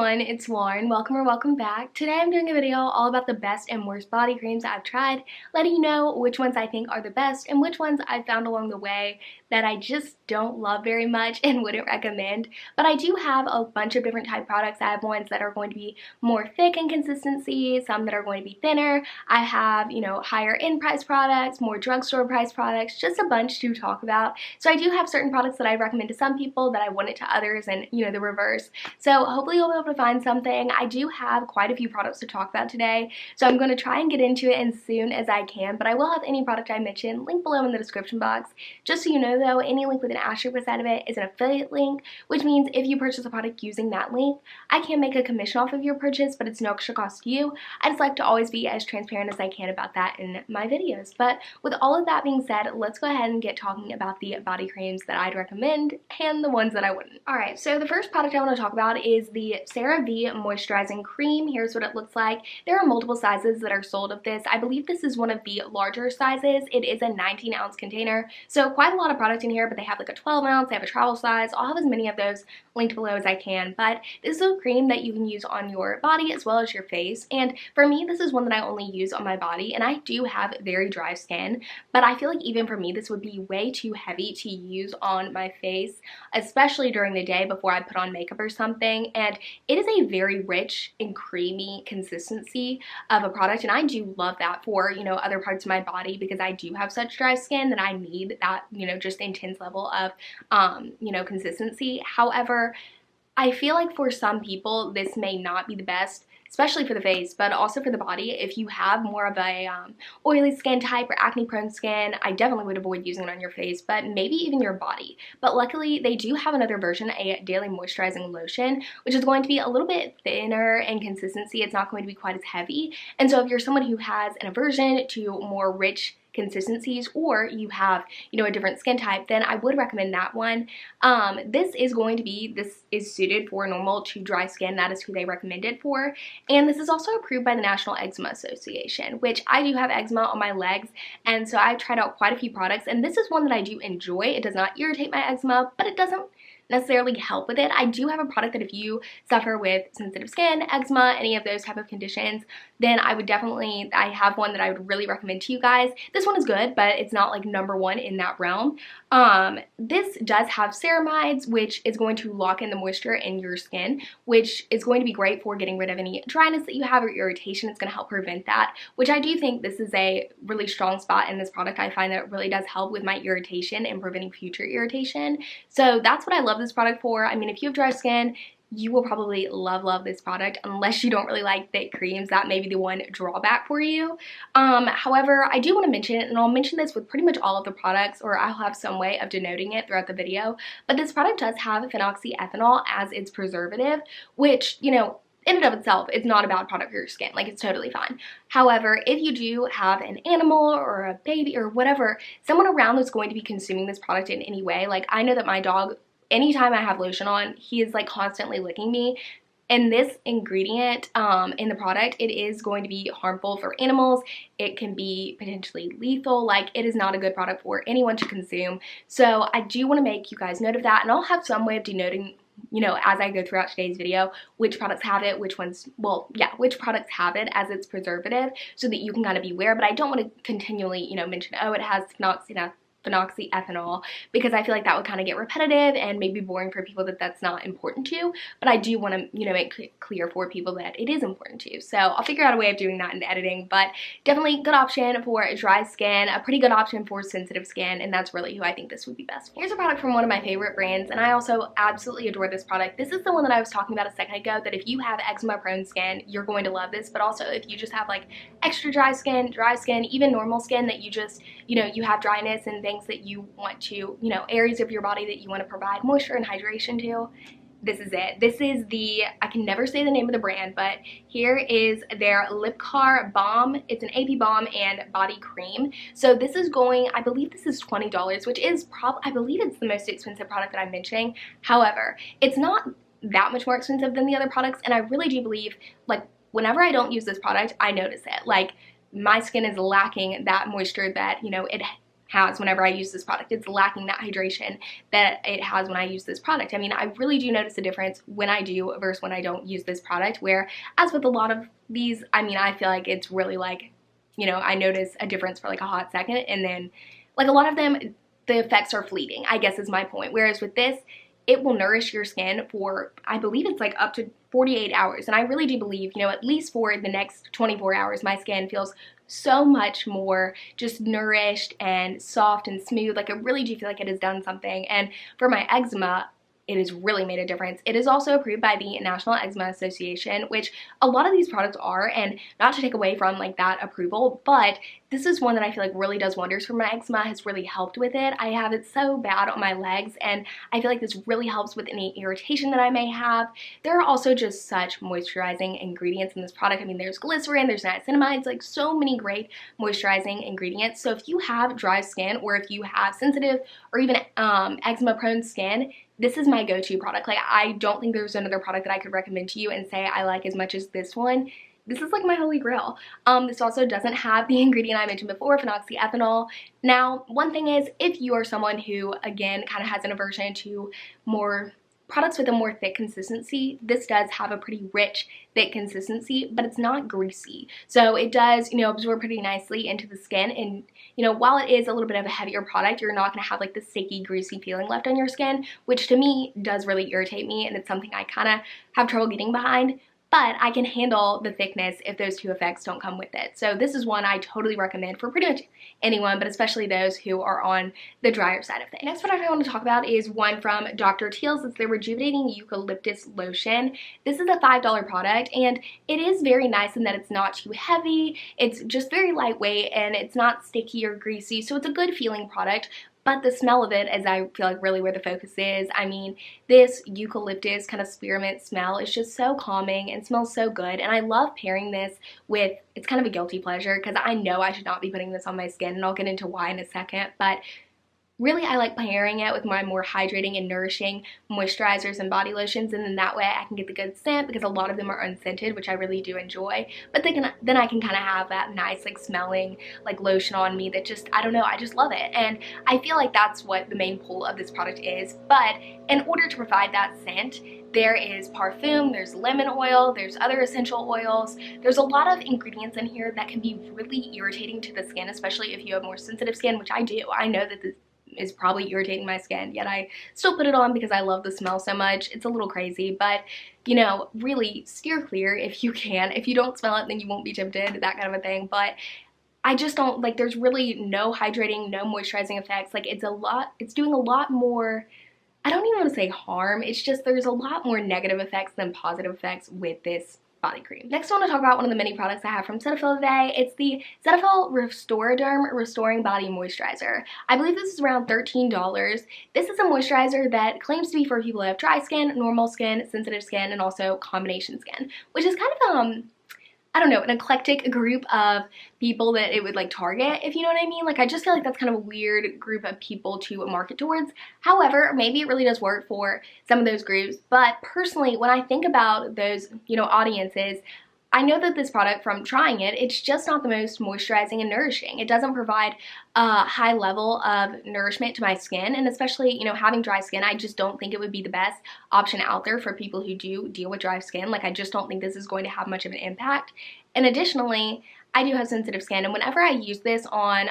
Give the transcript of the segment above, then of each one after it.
everyone, it's Lauren. Welcome or welcome back. Today I'm doing a video all about the best and worst body creams that I've tried, letting you know which ones I think are the best and which ones I've found along the way that I just don't love very much and wouldn't recommend. But I do have a bunch of different type products. I have ones that are going to be more thick in consistency, some that are going to be thinner. I have, higher end price products, more drugstore price products, just a bunch to talk about. So I do have certain products that I recommend to some people that I wouldn't to others, and the reverse. So hopefully you'll be able to find something. I do have quite a few products to talk about today, so I'm going to try and get into it as soon as I can, but I will have any product I mention linked below in the description box. Just so you know though, any link with an asterisk beside of it is an affiliate link, which means if you purchase a product using that link, I can make a commission off of your purchase, but it's no extra cost to you. I just like to always be as transparent as I can about that in my videos. But with all of that being said, let's go ahead and get talking about the body creams that I'd recommend and the ones that I wouldn't. Alright, so the first product I want to talk about is the Cerave Moisturizing Cream. Here's what it looks like. There are multiple sizes that are sold of this. I believe this is one of the larger sizes. It is a 19-ounce container, so quite a lot of product in here, but they have like a 12-ounce, they have a travel size. I'll have as many of those linked below as I can, but this is a cream that you can use on your body as well as your face, and for me, this is one that I only use on my body, and I do have very dry skin, but I feel like even for me, this would be way too heavy to use on my face, especially during the day before I put on makeup or something. And it is a very rich and creamy consistency of a product, and I do love that for other parts of my body because I do have such dry skin that I need that just intense level of consistency. However, I feel like for some people this may not be the best, especially for the face, but also for the body. If you have more of a oily skin type or acne prone skin, I definitely would avoid using it on your face, but maybe even your body. But luckily they do have another version, a daily moisturizing lotion, which is going to be a little bit thinner in consistency. It's not going to be quite as heavy, and so if you're someone who has an aversion to more rich consistencies, or you have a different skin type, then I would recommend that one. This is suited for normal to dry skin. That is who they recommend it for, and this is also approved by the National Eczema Association, which I do have eczema on my legs, and so I've tried out quite a few products, and this is one that I do enjoy. It does not irritate my eczema, but it doesn't necessarily help with it. I do have a product that if you suffer with sensitive skin, eczema, any of those type of conditions, then I have one that I would really recommend to you guys. This one is good, but it's not like #1 in that realm. This does have ceramides, which is going to lock in the moisture in your skin, which is going to be great for getting rid of any dryness that you have or irritation. It's going to help prevent that, which I do think this is a really strong spot in this product. I find that it really does help with my irritation and preventing future irritation. So that's what I love this product for. I mean, if you have dry skin, you will probably love this product, unless you don't really like thick creams. That may be the one drawback for you. However, I do want to mention it, and I'll mention this with pretty much all of the products, or I'll have some way of denoting it throughout the video, but this product does have phenoxyethanol as its preservative, which, in and of itself, it's not a bad product for your skin. Like, it's totally fine. However, if you do have an animal or a baby or whatever, someone around that's going to be consuming this product in any way, like I know that my dog, anytime I have lotion on, he is like constantly licking me. And this ingredient in the product, it is going to be harmful for animals. It can be potentially lethal. Like, it is not a good product for anyone to consume. So I do want to make you guys note of that, and I'll have some way of denoting, as I go throughout today's video, which products have it, which products have it as its preservative, so that you can kind of be aware. But I don't want to continually, mention, oh, it has phenoxyethanol, because I feel like that would kind of get repetitive and maybe boring for people that's not important to. But I do want to make it clear for people that it is important to. So I'll figure out a way of doing that in the editing, but definitely good option for dry skin, a pretty good option for sensitive skin, and that's really who I think this would be best for. Here's a product from one of my favorite brands, and I also absolutely adore this product. This is the one that I was talking about a second ago, that if you have eczema prone skin, you're going to love this, but also if you just have like extra dry skin, even normal skin that you just you have dryness and things that you want to, areas of your body that you want to provide moisture and hydration to, this is it. This is the, I can never say the name of the brand, but here is their Lipcar Balm. It's an AP balm and body cream. So this is going, I believe this is $20, which is I believe it's the most expensive product that I'm mentioning. However, it's not that much more expensive than the other products, and I really do believe, like, whenever I don't use this product, I notice it. Like, my skin is lacking that moisture that, it has whenever I use this product. It's lacking that hydration that it has when I use this product. I mean, I really do notice a difference when I do versus when I don't use this product, where as with a lot of these, I mean, I feel like it's really like, you know, I notice a difference for like a hot second, and then like a lot of them, the effects are fleeting, I guess is my point. Whereas with this, it will nourish your skin for, I believe it's like up to 48 hours. And I really do believe, you know, at least for the next 24 hours, my skin feels so much more just nourished and soft and smooth. Like I really do feel like it has done something. And for my eczema, it has really made a difference. It is also approved by the National Eczema Association, which a lot of these products are, and not to take away from like that approval, but this is one that I feel like really does wonders for my eczema, has really helped with it. I have it so bad on my legs, and I feel like this really helps with any irritation that I may have. There are also just such moisturizing ingredients in this product. I mean, there's glycerin, there's niacinamides, like so many great moisturizing ingredients. So if you have dry skin, or if you have sensitive or even eczema prone skin, this is my go-to product. Like, I don't think there's another product that I could recommend to you and say I like as much as this one. This is like my holy grail. This also doesn't have the ingredient I mentioned before, phenoxyethanol. Now, one thing is, if you are someone who, again, kind of has an aversion to more products with a more thick consistency, this does have a pretty rich, thick consistency, but it's not greasy. So it does, you know, absorb pretty nicely into the skin. And, you know, while it is a little bit of a heavier product, you're not going to have like the sticky, greasy feeling left on your skin, which to me does really irritate me. And it's something I kind of have trouble getting behind. But I can handle the thickness if those two effects don't come with it. So this is one I totally recommend for pretty much anyone, but especially those who are on the drier side of things. Next product I want to talk about is one from Dr. Teals. It's the Rejuvenating Eucalyptus Lotion. This is a $5 product, and it is very nice in that it's not too heavy. It's just very lightweight, and it's not sticky or greasy, so it's a good feeling product. But the smell of it is, I feel like, really where the focus is. I mean, this eucalyptus kind of spearmint smell is just so calming and smells so good. And I love pairing this with, it's kind of a guilty pleasure because I know I should not be putting this on my skin, and I'll get into why in a second. But really, I like pairing it with my more hydrating and nourishing moisturizers and body lotions, and then that way I can get the good scent, because a lot of them are unscented, which I really do enjoy. But then I can kind of have that nice like smelling like lotion on me that just, I don't know, I just love it. And I feel like that's what the main pull of this product is. But in order to provide that scent, there is parfum, there's lemon oil, there's other essential oils. There's a lot of ingredients in here that can be really irritating to the skin, especially if you have more sensitive skin, which I do. I know that this is probably irritating my skin, yet I still put it on because I love the smell so much. It's a little crazy, but you know, really steer clear if you can. If you don't smell it, then you won't be tempted, that kind of a thing. But I just don't, like, there's really no hydrating, no moisturizing effects. Like, it's doing a lot more, I don't even want to say harm, it's just there's a lot more negative effects than positive effects with this body cream. Next, I want to talk about one of the many products I have from Cetaphil today. It's the Cetaphil Restoraderm Restoring Body Moisturizer. I believe this is around $13. This is a moisturizer that claims to be for people who have dry skin, normal skin, sensitive skin, and also combination skin, which is kind of I don't know, an eclectic group of people that it would like target, if you know what I mean. Like, I just feel like that's kind of a weird group of people to market towards. However, maybe it really does work for some of those groups. But personally, when I think about those, you know, audiences, I know that this product, from trying it, it's just not the most moisturizing and nourishing. It doesn't provide a high level of nourishment to my skin, and especially, you know, having dry skin, I just don't think it would be the best option out there for people who do deal with dry skin. Like, I just don't think this is going to have much of an impact. And additionally, I do have sensitive skin, and whenever I use this on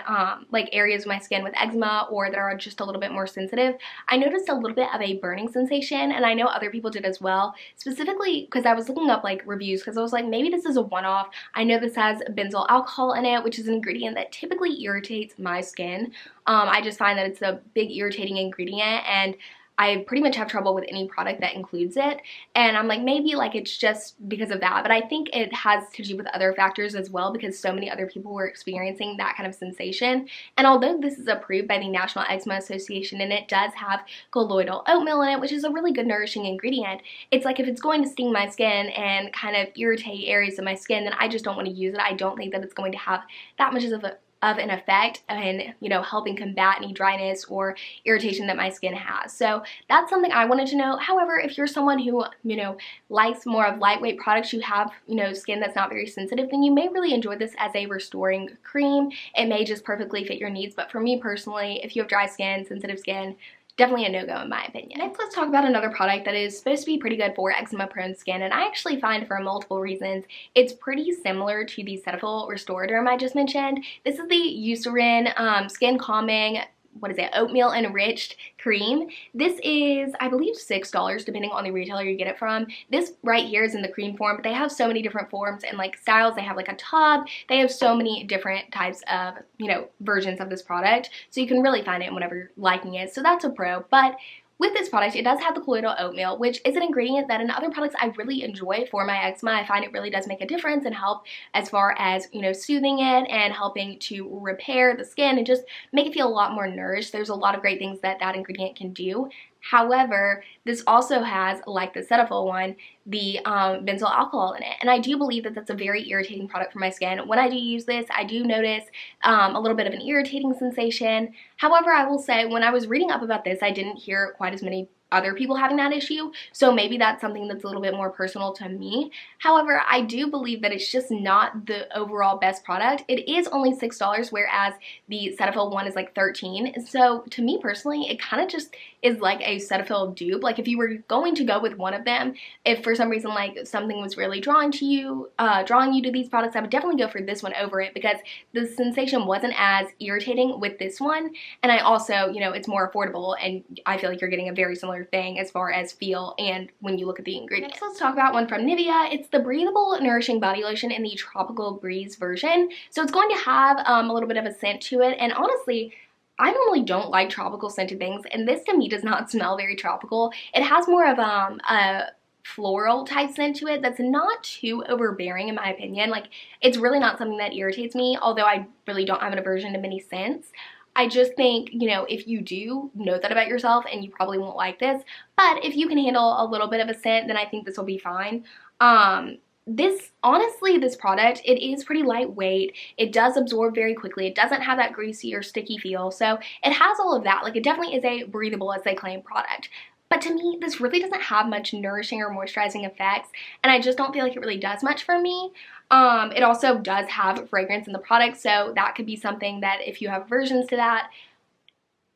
like areas of my skin with eczema or that are just a little bit more sensitive, I noticed a little bit of a burning sensation, and I know other people did as well, specifically because I was looking up like reviews, because I was like, maybe this is a one-off. I know this has benzyl alcohol in it, which is an ingredient that typically irritates my skin. I just find that it's a big irritating ingredient, and I pretty much have trouble with any product that includes it, and I'm like, maybe like it's just because of that. But I think it has to do with other factors as well, because so many other people were experiencing that kind of sensation. And although this is approved by the National Eczema Association and it does have colloidal oatmeal in it, which is a really good nourishing ingredient, it's like, if it's going to sting my skin and kind of irritate areas of my skin, then I just don't want to use it. I don't think that it's going to have that much of a of an effect in, you know, helping combat any dryness or irritation that my skin has. So that's something I wanted to know. However, if you're someone who, you know, likes more of lightweight products, you have, you know, skin that's not very sensitive, then you may really enjoy this as a restoring cream. It may just perfectly fit your needs, but for me personally, if you have dry skin, sensitive skin, definitely a no-go in my opinion. Next, let's talk about another product that is supposed to be pretty good for eczema-prone skin, and I actually find for multiple reasons it's pretty similar to the Cetaphil Restoraderm I just mentioned. This is the Eucerin Skin Calming, what is it, oatmeal enriched cream. This is, I believe, $6 depending on the retailer you get it from. This right here is in the cream form, but they have so many different forms and like styles. They have like a tub. They have so many different types of, you know, versions of this product. So you can really find it whenever you're liking it. So that's a pro. But with this product, it does have the colloidal oatmeal, which is an ingredient that in other products I really enjoy for my eczema. I find it really does make a difference and help as far as, you know, soothing it and helping to repair the skin and just make it feel a lot more nourished. There's a lot of great things that that ingredient can do. However, this also has, like the Cetaphil one, the benzyl alcohol in it. And I do believe that that's a very irritating product for my skin. When I do use this, I do notice a little bit of an irritating sensation. However, I will say when I was reading up about this, I didn't hear quite as many other people having that issue, so maybe that's something that's a little bit more personal to me. However, I do believe that it's just not the overall best product. It is only $6, whereas the Cetaphil one is like $13. So to me personally, it kind of just is like a Cetaphil dupe. Like if you were going to go with one of them, if for some reason like something was really drawing you to these products, I would definitely go for this one over it because the sensation wasn't as irritating with this one. And I also, you know, it's more affordable and I feel like you're getting a very similar thing as far as feel and when you look at the ingredients. Next, let's talk about one from Nivea. It's the Breathable Nourishing Body Lotion in the Tropical Breeze version. So it's going to have a little bit of a scent to it, and honestly, I normally don't like tropical scented things, and this to me does not smell very tropical. It has more of a floral type scent to it that's not too overbearing in my opinion. Like, it's really not something that irritates me, although I really don't have an aversion to many scents. I just think, you know, if you do know that about yourself, and you probably won't like this, but if you can handle a little bit of a scent, then I think this will be fine. Honestly, this product, it is pretty lightweight. It does absorb very quickly. It doesn't have that greasy or sticky feel, so it has all of that. Like, it definitely is a breathable, as they claim, product. But to me, this really doesn't have much nourishing or moisturizing effects, and I just don't feel like it really does much for me. It also does have fragrance in the product, so that could be something that if you have aversions to that,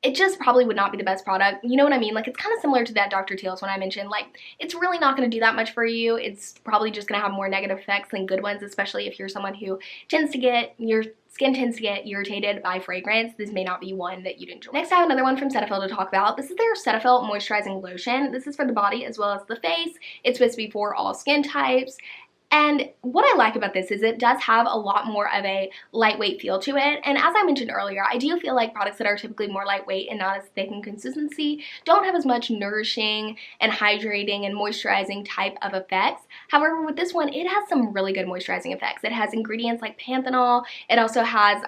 it just probably would not be the best product. You know what I mean? Like, it's kind of similar to that Dr. Teals one I mentioned. Like, it's really not going to do that much for you. It's probably just going to have more negative effects than good ones, especially if you're someone who your skin tends to get irritated by fragrance. This may not be one that you'd enjoy. Next, I have another one from Cetaphil to talk about. This is their Cetaphil Moisturizing Lotion. This is for the body as well as the face. It's supposed to be for all skin types. And what I like about this is it does have a lot more of a lightweight feel to it. And as I mentioned earlier, I do feel like products that are typically more lightweight and not as thick in consistency don't have as much nourishing and hydrating and moisturizing type of effects. However, with this one, it has some really good moisturizing effects. It has ingredients like panthenol. It also has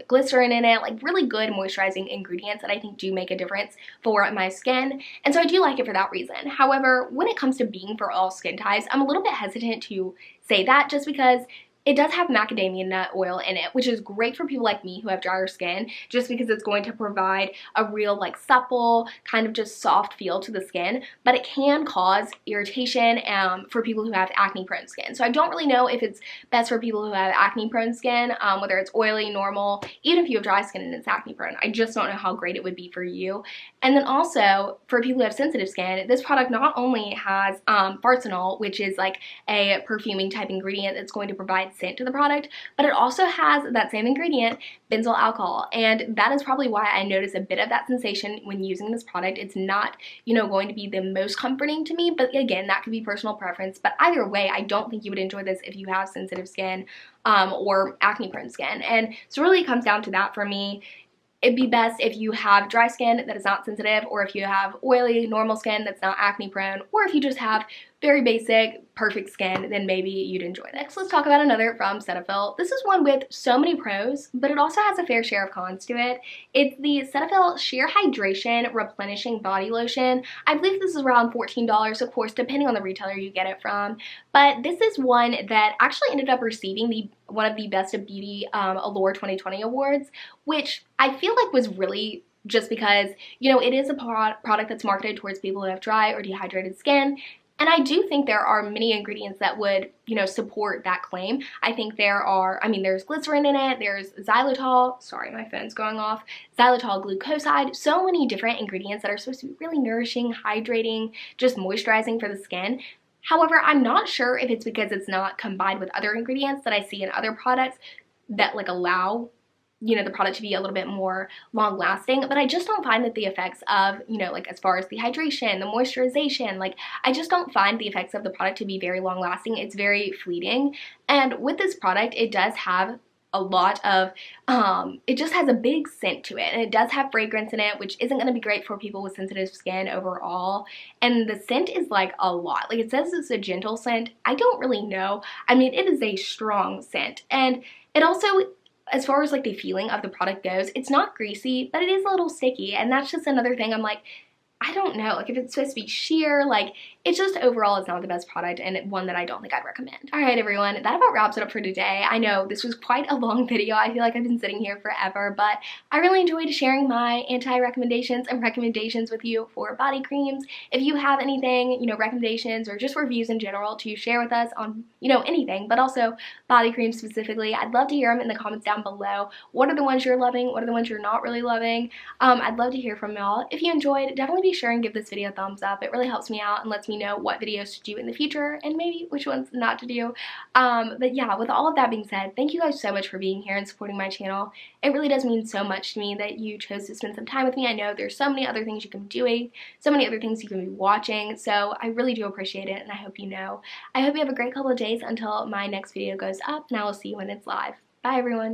glycerin in it, like really good moisturizing ingredients that I think do make a difference for my skin. And so I do like it for that reason. However, when it comes to being for all skin types, I'm a little bit hesitant to say that just because it does have macadamia nut oil in it, which is great for people like me who have drier skin, just because it's going to provide a real like supple, kind of just soft feel to the skin, but it can cause irritation for people who have acne prone skin. So I don't really know if it's best for people who have acne prone skin, whether it's oily, normal, even if you have dry skin and it's acne prone. I just don't know how great it would be for you. And then also for people who have sensitive skin, this product not only has farsenol, which is like a perfuming type ingredient that's going to provide scent to the product, but it also has that same ingredient, benzyl alcohol, and that is probably why I notice a bit of that sensation when using this product. It's not, you know, going to be the most comforting to me, but again, that could be personal preference. But either way, I don't think you would enjoy this if you have sensitive skin or acne prone skin. And so really it comes down to that for me. It'd be best if you have dry skin that is not sensitive, or if you have oily, normal skin that's not acne prone, or if you just have very basic, perfect skin, then maybe you'd enjoy this. Next, let's talk about another from Cetaphil. This is one with so many pros, but it also has a fair share of cons to it. It's the Cetaphil Sheer Hydration Replenishing Body Lotion. I believe this is around $14, of course, depending on the retailer you get it from. But this is one that actually ended up receiving one of the Best of Beauty Allure 2020 awards, which I feel like was really just because, you know, it is a product that's marketed towards people who have dry or dehydrated skin. And I do think there are many ingredients that would, you know, support that claim. I think there's glycerin in it, there's xylitol, sorry, my phone's going off, xylitol glucoside, so many different ingredients that are supposed to be really nourishing, hydrating, just moisturizing for the skin. However, I'm not sure if it's because it's not combined with other ingredients that I see in other products that like allow, you know, the product to be a little bit more long lasting, but I just don't find that the effects of, you know, like as far as the hydration, the moisturization, like I just don't find the effects of the product to be very long lasting. It's very fleeting. And with this product, it does have a lot of, it just has a big scent to it, and it does have fragrance in it, which isn't going to be great for people with sensitive skin overall. And the scent is like a lot. Like it says it's a gentle scent. I don't really know. I mean, it is a strong scent, and it also, as far as like the feeling of the product goes, it's not greasy, but it is a little sticky, and that's just another thing I'm like, I don't know, like if it's supposed to be sheer, like it's just overall it's not the best product and one that I don't think I'd recommend. Alright everyone, that about wraps it up for today. I know this was quite a long video. I feel like I've been sitting here forever, but I really enjoyed sharing my anti-recommendations and recommendations with you for body creams. If you have anything, you know, recommendations or just reviews in general to share with us on, you know, anything, but also body creams specifically, I'd love to hear them in the comments down below. What are the ones you're loving? What are the ones you're not really loving? I'd love to hear from y'all. If you enjoyed, definitely be sure and give this video a thumbs up. It really helps me out and lets me know what videos to do in the future and maybe which ones not to do. But yeah, with all of that being said, thank you guys so much for being here and supporting my channel. It really does mean so much to me that you chose to spend some time with me. I know there's so many other things you can be doing, so many other things you can be watching, so I really do appreciate it, and I hope you know. I hope you have a great couple of days until my next video goes up, and I will see you when it's live. Bye everyone!